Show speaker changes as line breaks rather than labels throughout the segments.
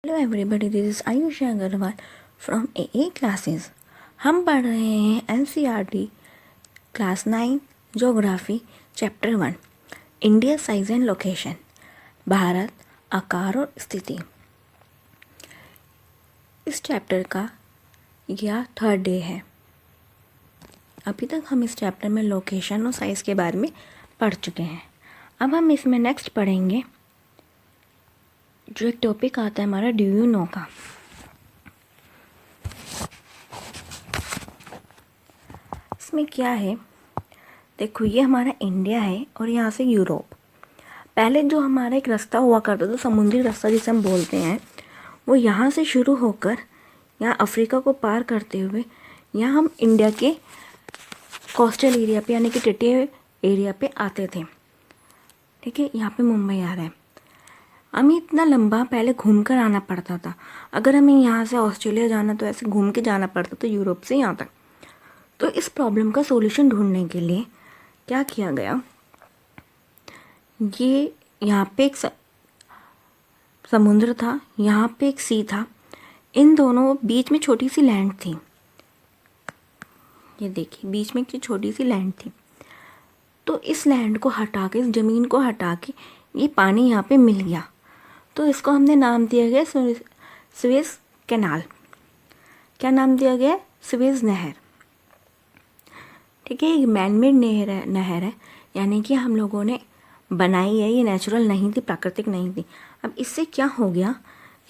Hello everybody, this is Ayushi Agarwal from A classes. हम पढ़ रहे हैं NCERT class 9 geography chapter 1 India size and location, Bharat आकार और स्थिति। इस चैप्टर का यह थर्ड डे है। अभी तक हम इस चैप्टर में लोकेशन और साइज़ के बारे में पढ़ चुके हैं। अब हम इसमें नेक्स्ट पढ़ेंगे जो एक टॉपिक आता है हमारा डू यू नो का। इसमें क्या है, देखो ये हमारा इंडिया है और यहाँ से यूरोप। पहले जो हमारा एक रास्ता हुआ करता था, समुद्री रास्ता जिसे हम बोलते हैं, वो यहाँ से शुरू होकर यहाँ अफ्रीका को पार करते हुए यहाँ हम इंडिया के कोस्टल एरिया पे यानी कि तटीय एरिया पे आते थे। ठीक है, यहाँ पे मुंबई आ रहा है। हमें इतना लंबा पहले घूम कर आना पड़ता था। अगर हमें यहाँ से ऑस्ट्रेलिया जाना तो ऐसे घूम के जाना पड़ता था यूरोप से यहाँ तक। तो इस प्रॉब्लम का सॉल्यूशन ढूंढने के लिए क्या किया गया, ये यहाँ पे एक समुद्र था, यहाँ पे एक सी था, इन दोनों बीच में छोटी सी लैंड थी। ये देखिए बीच में एक छोटी सी लैंड थी। तो इस लैंड को हटा के, इस ज़मीन को हटा के ये पानी यहाँ पे मिल गया। तो इसको हमने नाम दिया गया सुएज़ कैनाल। क्या नाम दिया गया? सुएज़ नहर। ठीक है, एक मैनमेड नहर है, यानी कि हम लोगों ने बनाई है। ये नेचुरल नहीं थी, प्राकृतिक नहीं थी। अब इससे क्या हो गया,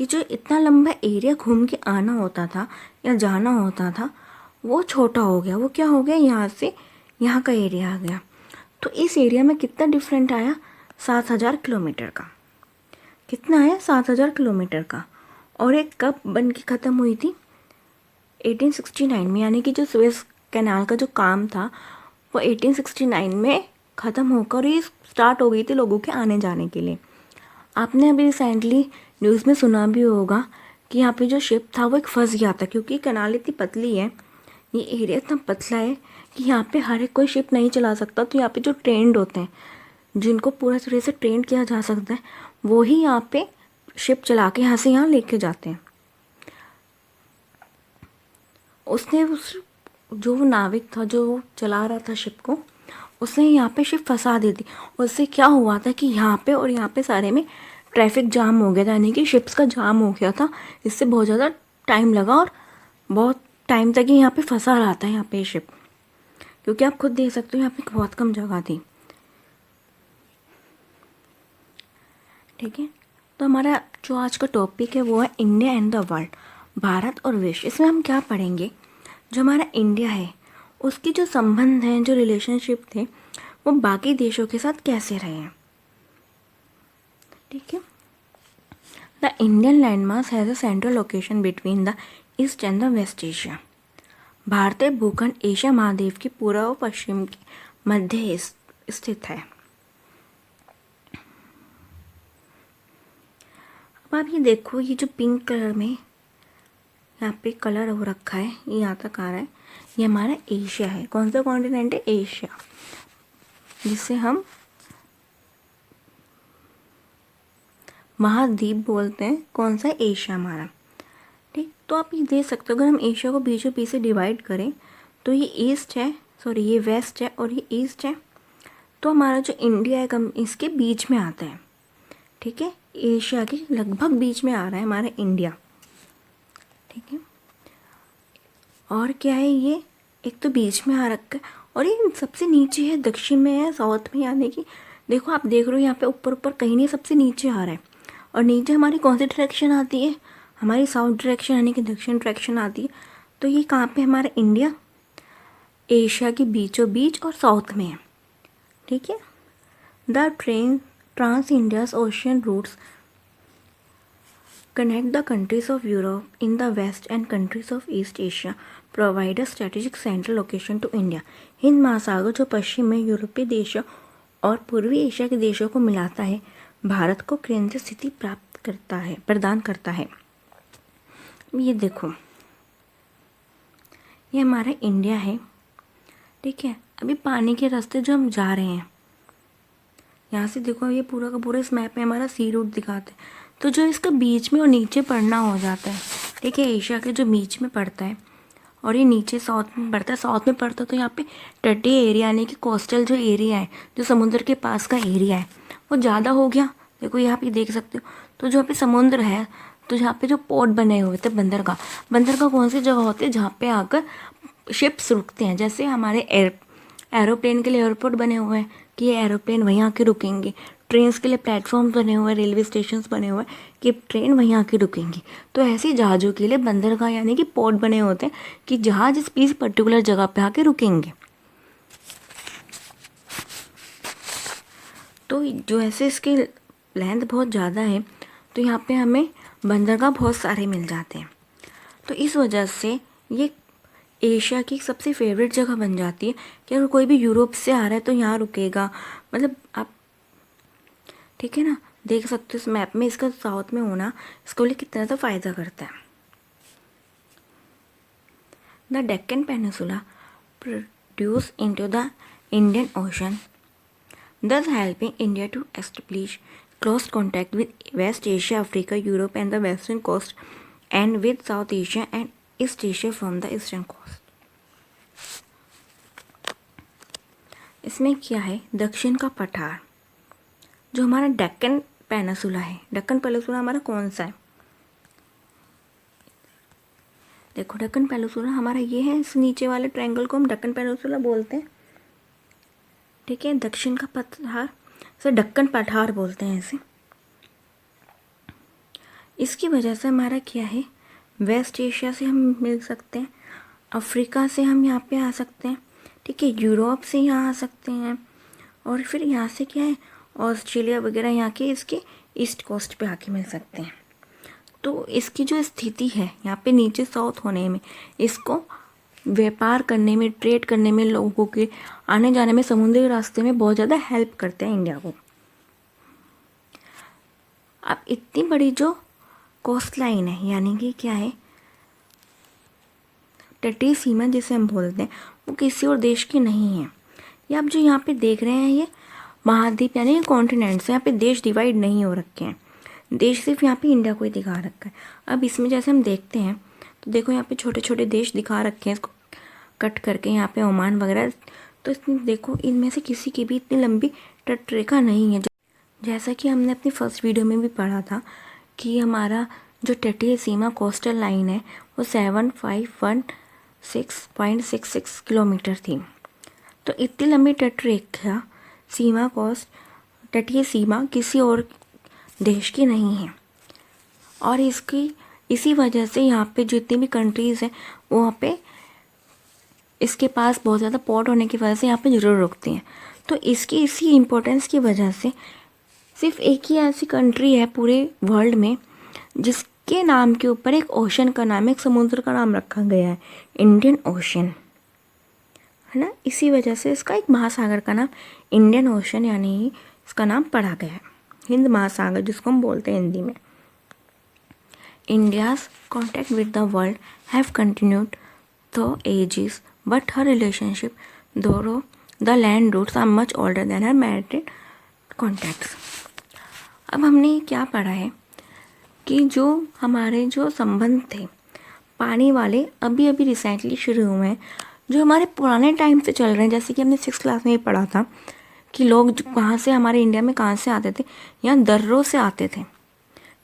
ये जो इतना लंबा एरिया घूम के आना होता था या जाना होता था वो छोटा हो गया। वो क्या हो गया, यहाँ से यहाँ का एरिया आ गया। तो इस एरिया में कितना डिफरेंट आया, 7,000 किलोमीटर का। कितना आया? 7,000 किलोमीटर का। और एक कब बन के ख़त्म हुई थी? 1869 में, यानी कि जो सुएज़ कैनाल का जो काम था वो 1869 में ख़त्म होकर ये स्टार्ट हो गई थी लोगों के आने जाने के लिए। आपने अभी रिसेंटली न्यूज़ में सुना भी होगा कि यहाँ पे जो शिप था वो एक फंस गया था, क्योंकि कैनाल इतनी पतली है, ये एरिया इतना पतला है कि यहाँ पे हर एक कोई शिप नहीं चला सकता। तो यहाँ पे जो ट्रेंड होते हैं, जिनको पूरा तरह से ट्रेंड किया जा सकता है, वो ही यहाँ पे शिप चला के यहाँ से यहाँ लेके जाते हैं। उसने जो वो नाविक था जो चला रहा था शिप को, उसने यहाँ पे शिप फंसा दी थी। उससे क्या हुआ था कि यहाँ पे और यहाँ पे सारे में ट्रैफिक जाम हो गया था, यानी कि शिप्स का जाम हो गया था। इससे बहुत ज़्यादा टाइम लगा और बहुत टाइम तक ही यहाँ पे फंसा रहा था यहाँ पे शिप, क्योंकि आप खुद देख सकते हो यहाँ पे बहुत कम जगह थी। ठीक है, तो हमारा जो आज का टॉपिक है वो है India and the world, Bharat और विश्व। इसमें हम क्या पढ़ेंगे, जो हमारा इंडिया है उसकी जो संबंध हैं, जो रिलेशनशिप थे, वो बाकी देशों के साथ कैसे रहे हैं। ठीक है, the Indian landmass has a central location between the east and the west Asia. भारतीय भूखंड एशिया महाद्वीप के पूर्व और पश्चिम के मध्य स्थित है। अब आप ये देखो, ये जो पिंक कलर में यहाँ पे कलर हो रखा है, ये यहाँ तक आ रहा है, ये हमारा एशिया है। कौन सा कॉन्टिनेंट है? एशिया, जिसे हम महाद्वीप बोलते हैं। कौन सा? एशिया हमारा। ठीक, तो आप ये देख सकते हो, अगर हम एशिया को बीचों बीच से डिवाइड करें तो ये ईस्ट है, सॉरी ये वेस्ट है और ये ईस्ट है। तो हमारा जो इंडिया है इसके बीच में आता है। ठीक है, एशिया के लगभग बीच में आ रहा है हमारा इंडिया। ठीक है, और क्या है, ये एक तो बीच में आ रखा है और ये सबसे नीचे है, दक्षिण में है, साउथ में, यानी कि देखो आप देख रहे हो यहाँ पे ऊपर ऊपर कहीं नहीं, सबसे नीचे आ रहा है। और नीचे हमारी कौन सी डायरेक्शन आती है? हमारी साउथ डायरेक्शन, यानी कि दक्षिण डायरेक्शन आती है। तो ये कहाँ पे हमारा इंडिया? एशिया के बीचों बीच और साउथ में है। ठीक है, the train trans India's ocean routes connect the countries of Europe in the west and countries of East Asia, provide a strategic central location to India. Hind महासागर जो पश्चिम में यूरोपीय देशों और पूर्वी एशिया के देशों को मिलाता है, भारत को केंद्रीय स्थिति प्रदान करता है। ये देखो, ये हमारा इंडिया है। ठीक है, अभी पानी के रास्ते जो हम जा रहे हैं, यहाँ से देखो ये पूरा का पूरा इस मैप में हमारा सी रूट दिखाते हैं। तो जो इसका बीच में और नीचे पड़ना हो जाता है, ठीक है, एशिया के जो बीच में पड़ता है और ये नीचे साउथ में पड़ता है। साउथ में पड़ता है तो यहाँ पे तटीय एरिया यानी कि कोस्टल जो एरिया है, जो समुद्र के पास का एरिया है, वो ज़्यादा हो गया। देखो यहाँ पे देख सकते हो, तो जहाँ पे समुद्र है, तो जहाँ पे जो पोर्ट बने हुए थे बंदरगाह कौन सी जगह होती है जहाँ पे आकर शिप्स रुकते हैं। जैसे हमारे एरोप्लेन के लिए एयरपोर्ट बने हुए हैं कि ये एरोप्लेन वहीं आके रुकेंगे, ट्रेन्स के लिए प्लेटफॉर्म बने हुए हैं, रेलवे स्टेशन बने हुए हैं कि ट्रेन वहीं आके रुकेंगी। तो ऐसे ही जहाज़ों के लिए बंदरगाह यानी कि पोर्ट बने होते हैं कि जहाज इस पर्टिकुलर जगह पे आके रुकेंगे। तो जो ऐसे इसकी लेंथ बहुत ज़्यादा है, तो यहाँ पे हमें बंदरगाह बहुत सारे मिल जाते हैं। तो इस वजह से ये एशिया की सबसे फेवरेट जगह बन जाती है कि अगर कोई भी यूरोप से आ रहा है तो यहाँ रुकेगा। मतलब आप, ठीक है ना, देख सकते हो इस मैप में इसका साउथ में होना इसको लिए कितना तो फ़ायदा करता है। The Deccan peninsula produce into the Indian ocean, thus helping India to establish close contact with West Asia, Africa, Europe and the western coast, and with South Asia and East Asia from the eastern coast. इसमें क्या है, दक्षिण का पठार जो हमारा Deccan peninsula है। Deccan peninsula हमारा कौन सा है, देखो डेक्कन पेनिनसुला हमारा ये है, इस नीचे वाले ट्रायंगल को हम डेक्कन पेनिनसुला बोलते हैं, ठीक है। दक्षिण का पठार से दक्कन पठार बोलते हैं इसे। इसकी वजह से हमारा क्या है, वेस्ट एशिया से हम मिल सकते हैं, अफ्रीका से हम यहाँ पे आ सकते हैं, ठीक है, यूरोप से यहाँ आ सकते हैं, और फिर यहाँ से क्या है, ऑस्ट्रेलिया वगैरह यहाँ के इसके ईस्ट कोस्ट पे आके मिल सकते हैं। तो इसकी जो स्थिति है यहाँ पे नीचे साउथ होने में, इसको व्यापार करने में, ट्रेड करने में, लोगों के आने जाने में, समुद्री रास्ते में बहुत ज़्यादा हेल्प करते हैं इंडिया को। अब इतनी बड़ी जो कोस्ट लाइन है यानी कि क्या है, तटीय सीमा जिसे हम बोलते हैं, वो किसी और देश की नहीं है। ये आप जो यहाँ पे देख रहे हैं, ये महाद्वीप यानी कॉन्टिनेंट्स, यहाँ पे देश डिवाइड नहीं हो रखे हैं, देश सिर्फ यहाँ पे इंडिया को ही दिखा रखा है। अब इसमें जैसे हम देखते हैं तो देखो यहाँ पे छोटे छोटे देश दिखा रखे हैं इसको कट करके, यहाँ पे ओमान वगैरह। तो इसमें देखो इनमें से किसी की भी इतनी लंबी तटरेखा नहीं है। जैसा कि हमने अपनी फर्स्ट वीडियो में भी पढ़ा था कि हमारा जो तटीय सीमा कोस्टल लाइन है वो 7516.66 किलोमीटर थी। तो इतनी लंबी तटरेखा सीमा कोस्ट तटीय सीमा किसी और देश की नहीं है, और इसकी इसी वजह से यहाँ पे जितनी भी कंट्रीज़ हैं वहाँ पे इसके पास बहुत ज़्यादा पोर्ट होने की वजह से यहाँ पे ज़रूर रुकती हैं। तो इसकी इसी इम्पोर्टेंस की वजह से सिर्फ एक ही ऐसी कंट्री है पूरे वर्ल्ड में जिसके नाम के ऊपर एक ओशन का नाम, एक समुद्र का नाम रखा गया है, इंडियन ओशन, है ना। इसी वजह से इसका एक महासागर का नाम इंडियन ओशन यानी इसका नाम पड़ा गया है, हिंद महासागर जिसको हम बोलते हैं हिंदी में। India's contact with the world have continued through ages, but her relationship, though the land routes are much older than her maritime contacts. अब हमने क्या पढ़ा है कि जो हमारे जो संबंध थे पानी वाले अभी अभी रिसेंटली शुरू हुए हैं, जो हमारे पुराने टाइम से चल रहे हैं। जैसे कि हमने 6th क्लास में ही पढ़ा था कि लोग कहाँ से हमारे इंडिया में कहाँ से आते थे, यहाँ दर्रों से आते थे,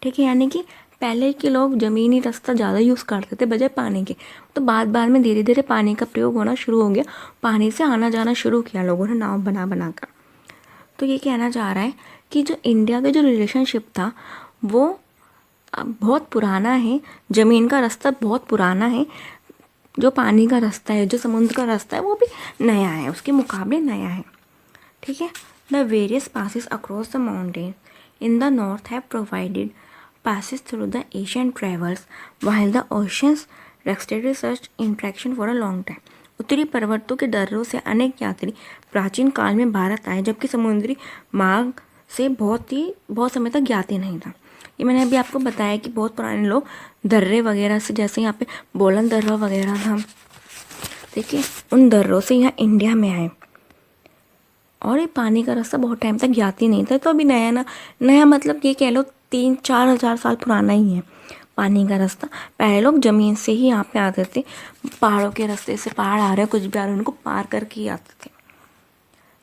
ठीक है। यानी कि पहले के लोग ज़मीनी रास्ता ज़्यादा यूज़ करते थे बजाय पानी के। तो बाद में धीरे धीरे पानी का प्रयोग होना शुरू हो गया, पानी से आना जाना शुरू किया लोगों ने नाव बना कर। तो ये कहना चाह रहा है कि जो इंडिया का जो रिलेशनशिप था वो बहुत पुराना है, ज़मीन का रास्ता बहुत पुराना है, जो पानी का रास्ता है, जो समुद्र का रास्ता है वो भी नया है, उसके मुकाबले नया है, ठीक है। The various passes across the mountain in the north have provided passes through the Asian travels, while the oceans restricted such interaction for a long time. उत्तरी पर्वतों के दर्रों से अनेक यात्री प्राचीन काल में भारत आए, जबकि समुद्री मार्ग से बहुत समय तक ज्ञात ही नहीं था। ये मैंने अभी आपको बताया कि बहुत पुराने लोग दर्रे वगैरह से, जैसे यहाँ पे बोलन दर्रा वगैरह था, देखिए उन दर्रों से यहाँ इंडिया में आए, और ये पानी का रास्ता बहुत टाइम तक ज्ञात ही नहीं था। तो अभी नया मतलब ये कह लो 3-4 हज़ार साल पुराना ही है पानी का रास्ता। पहले लोग ज़मीन से ही यहाँ पे आते थे, पहाड़ों के रास्ते से, पहाड़ आ रहे कुछ भी आ रहे उनको पार करके ही आते थे।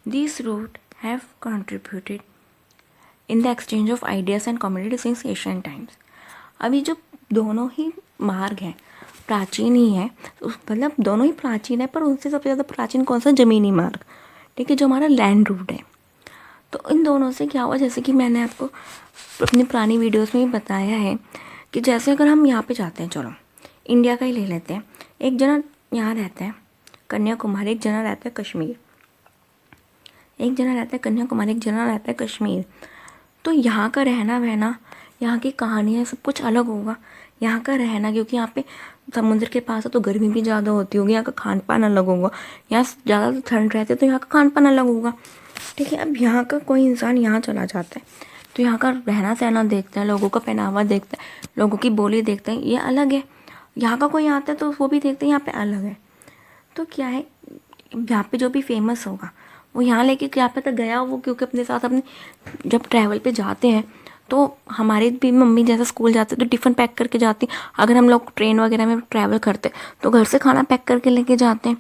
These routes have contributed in the exchange of ideas and community since ancient times. अभी जो दोनों ही मार्ग हैं प्राचीन ही है, मतलब दोनों ही प्राचीन है, पर उनसे सबसे ज़्यादा प्राचीन कौन सा? ज़मीनी मार्ग, ठीक है, जो हमारा लैंड रूट है। तो इन दोनों से क्या हुआ, जैसे कि मैंने आपको अपनी पुरानी वीडियोस में भी बताया है कि जैसे अगर हम यहाँ पे जाते हैं, चलो इंडिया का ही ले लेते हैं, एक जना यहाँ रहता है कन्याकुमारी, एक जना रहता है कश्मीर, एक जना रहता है कन्याकुमारी, एक जना रहता है कश्मीर। तो यहाँ का रहना बहना, यहाँ की कहानियाँ सब कुछ अलग होगा। यहाँ का रहना, क्योंकि यहाँ पे समुद्र के पास है तो गर्मी भी ज़्यादा होती होगी, यहाँ का खान पान अलग होगा, यहाँ ज़्यादा ठंड रहती है तो यहाँ का खान पान अलग होगा, ठीक है। अब यहाँ का कोई इंसान यहाँ चला जाता है तो यहाँ का रहना सहना देखता है, लोगों का पहनावा देखता है, लोगों की बोली देखता है, ये अलग है। यहाँ का कोई आता है तो वो भी देखते हैं यहाँ पे अलग है। तो क्या है, यहाँ पे जो भी फेमस होगा वो यहाँ लेके क्या पता गया वो, क्योंकि अपने साथ अपने जब ट्रैवल पे जाते हैं तो हमारे भी मम्मी जैसे स्कूल जाते तो टिफ़िन पैक करके जाती, अगर हम लोग ट्रेन वगैरह में ट्रैवल करते तो घर से खाना पैक करके लेके जाते हैं।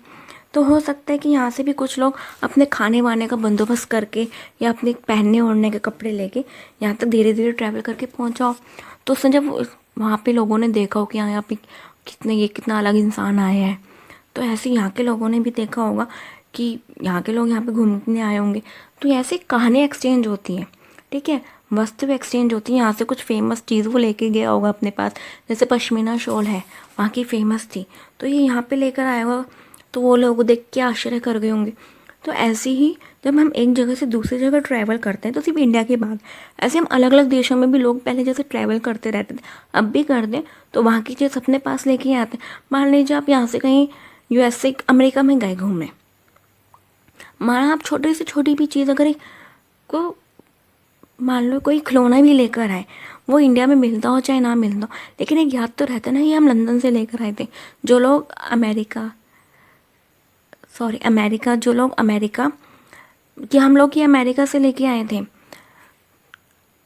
तो हो सकता है कि यहाँ से भी कुछ लोग अपने खाने वाने का बंदोबस्त करके या अपने पहनने ओढ़ने के कपड़े लेके यहाँ तक धीरे धीरे ट्रैवल करके पहुँचाओ। तो उसने जब वहाँ पे लोगों ने देखा हो कि यहाँ पे कितना अलग इंसान आया है, तो ऐसे यहाँ के लोगों ने भी देखा होगा कि यहाँ के लोग यहाँ पे घूमने आए होंगे, तो ऐसे कहानी एक्सचेंज होती है, ठीक है, वस्तु एक्सचेंज होती है। यहाँ से कुछ फेमस चीज़ वो लेके गया होगा अपने पास, जैसे पश्मीना शॉल है वहाँ की फेमस थी, तो ये यहाँ पे लेकर आया होगा, तो वो लोग देख के आश्चर्य कर गए होंगे। तो ऐसे ही जब हम एक जगह से दूसरी जगह ट्रैवल करते हैं, तो सिर्फ इंडिया के बाद ऐसे हम अलग अलग देशों में भी लोग पहले जैसे ट्रैवल करते रहते थे, अब भी कर दें तो वहाँ की चीज़ अपने पास लेके आते हैं। मान लीजिए आप यहाँ से कहीं USA अमेरिका में गए घूमने, माना आप छोटी से छोटी भी चीज़ अगर को मान लो कोई खिलौना भी लेकर आए, वो इंडिया में मिलता हो चाहे ना मिलता हो, लेकिन एक याद तो रहता है ना, ये हम लंदन से लेकर आए थे। जो लोग अमेरिका कि हम लोग ये अमेरिका से लेके आए थे,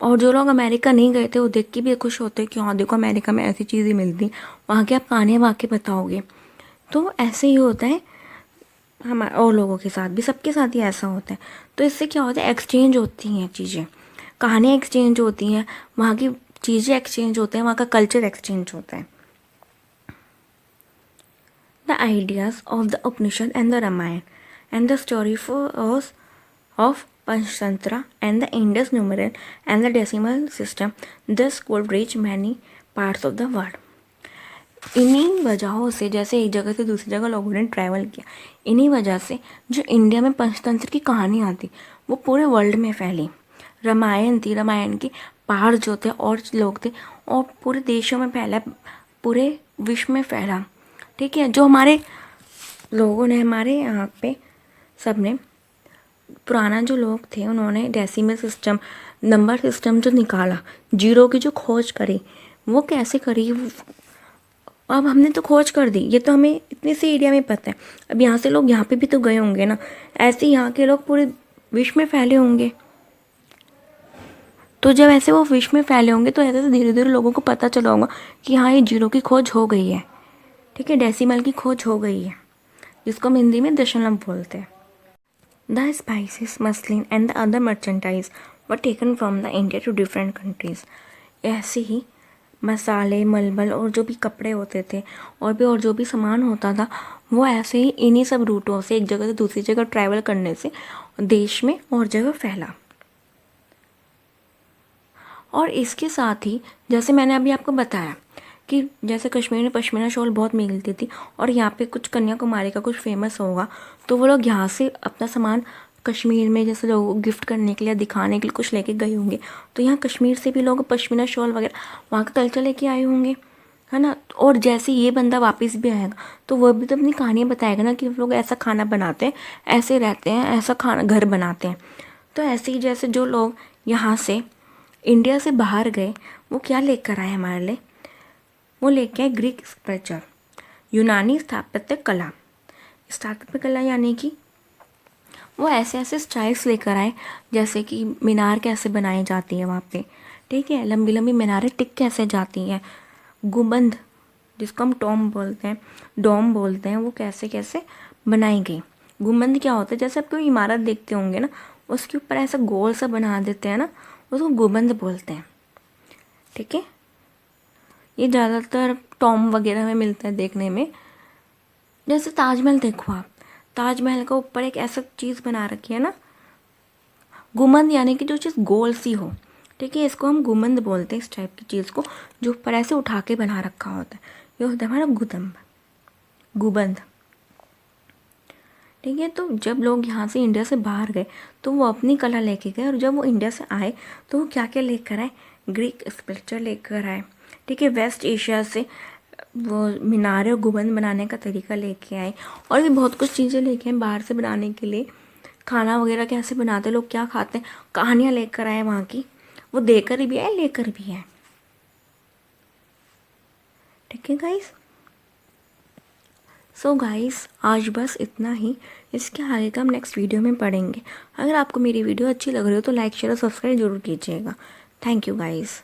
और जो लोग अमेरिका नहीं गए थे वो देख के भी खुश होते कि हाँ देखो अमेरिका में ऐसी चीज़ें मिलती, वहाँ के आप कहानियाँ वाक़ई बताओगे। तो ऐसे ही होता है हमारे और लोगों के साथ भी, सबके साथ ही ऐसा होता है। तो इससे क्या होता है, एक्सचेंज होती हैं चीज़ें, कहानियाँ एक्सचेंज होती हैं, वहाँ की चीज़ें एक्सचेंज होते हैं, वहाँ का कल्चर एक्सचेंज होता है। The ideas of the Upanishad and the Ramayana and the story of Panchatantra and the Indus numeral and the decimal system thus could reach many parts of the world. इन्हीं वजहों से, जैसे एक जगह से दूसरी जगह लोगों ने ट्रैवल किया, इन्हीं वजह से जो इंडिया में पंचतंत्र की कहानी आती वो पूरे वर्ल्ड में फैली। रामायण थी, रामायण के पहाड़ जो थे और लोग थे, और पूरे देशों में फैला, पूरे विश्व में फैला, ठीक है। जो हमारे लोगों ने, हमारे यहाँ पे सब ने, पुराना जो लोग थे उन्होंने डेसिमल सिस्टम, नंबर सिस्टम जो निकाला, जीरो की जो खोज करी, वो कैसे करी, अब हमने तो खोज कर दी, ये तो हमें इतने से एरिया में पता है। अब यहाँ से लोग यहाँ पे भी तो गए होंगे ना, ऐसे यहाँ के लोग पूरे विश्व में फैले होंगे। तो जब ऐसे वो विश्व में फैले होंगे तो ऐसे धीरे धीरे लोगों को पता चला होगा कि हाँ ये जीरो की खोज हो गई है, ठीक है, डेसिमल की खोज हो गई है, जिसको हम हिंदी में दशमलव बोलते हैं। The spices, muslin and the other merchandise were taken from the India to different countries. ऐसे ही मसाले, मलमल और जो भी कपड़े होते थे और जो भी सामान होता था, वो ऐसे ही इन्हीं सब रूटों से एक जगह से दूसरी जगह ट्रैवल करने से देश में और जगह फैला। और इसके साथ ही जैसे मैंने अभी आपको बताया कि जैसे कश्मीर में पश्मीना शॉल बहुत मिलती थी, और यहाँ पे कुछ कन्याकुमारी का कुछ फेमस होगा, तो वो लोग यहाँ से अपना सामान कश्मीर में जैसे लोग गिफ्ट करने के लिए, दिखाने के लिए कुछ लेके गए होंगे, तो यहाँ कश्मीर से भी लोग पश्मीना शॉल वगैरह वहाँ का कल्चर लेके आए होंगे, है ना। और जैसे ये बंदा वापस भी आएगा तो वह भी तो अपनी कहानियाँ बताएगा ना कि लोग ऐसा खाना बनाते हैं, ऐसे रहते हैं, ऐसा खाना घर बनाते हैं। तो ऐसे ही जैसे जो लोग यहाँ से इंडिया से बाहर गए वो क्या लेकर आए हमारे लिए, वो लेके आए ग्रीक स्कल्पचर, यूनानी स्थापत्य कला यानी कि वो ऐसे ऐसे स्टाइल्स लेकर आए, जैसे कि मीनार कैसे बनाई जाती है वहाँ पे, ठीक है, लंबी लंबी मीनारें टिक कैसे जाती हैं, गुंबद जिसको हम डोम बोलते हैं, वो कैसे कैसे बनाई गई। गुंबद क्या होता है, जैसे आप कोई इमारत देखते होंगे ना, उसके ऊपर ऐसा गोल सा बना देते हैं ना, उसको गुंबद बोलते हैं। ठीक है, ये ज़्यादातर टॉम वगैरह में मिलता है देखने में। जैसे ताजमहल देखो आप, ताजमहल का ऊपर एक ऐसा चीज़ बना रखी है ना, गुंबद, यानी कि जो चीज़ गोल सी हो। ठीक है, इसको हम गुंबद बोलते हैं, इस टाइप की चीज़ को जो ऊपर ऐसे उठा के बना रखा होता है, ये होता है हमारा गुंबद। ठीक है, तो जब लोग यहाँ से इंडिया से बाहर गए तो वो अपनी कला लेके गए, और जब वो इंडिया से आए तो वो क्या क्या लेकर आए, ग्रीक स्कल्पचर लेकर आए। ठीक है, वेस्ट एशिया से वो मीनारे और गुंबद बनाने का तरीका लेके आए, और भी बहुत कुछ चीज़ें लेके आए बाहर से बनाने के लिए। खाना वगैरह कैसे बनाते, लोग क्या खाते हैं, कहानियाँ लेकर आए वहाँ की, वो देकर भी आए लेकर भी आए। ठीक है गाइस, सो गाइस आज बस इतना ही। इसके आगे का हम नेक्स्ट वीडियो में पढ़ेंगे। अगर आपको मेरी वीडियो अच्छी लग रही हो तो लाइक शेयर और सब्सक्राइब जरूर कीजिएगा। Thank you guys.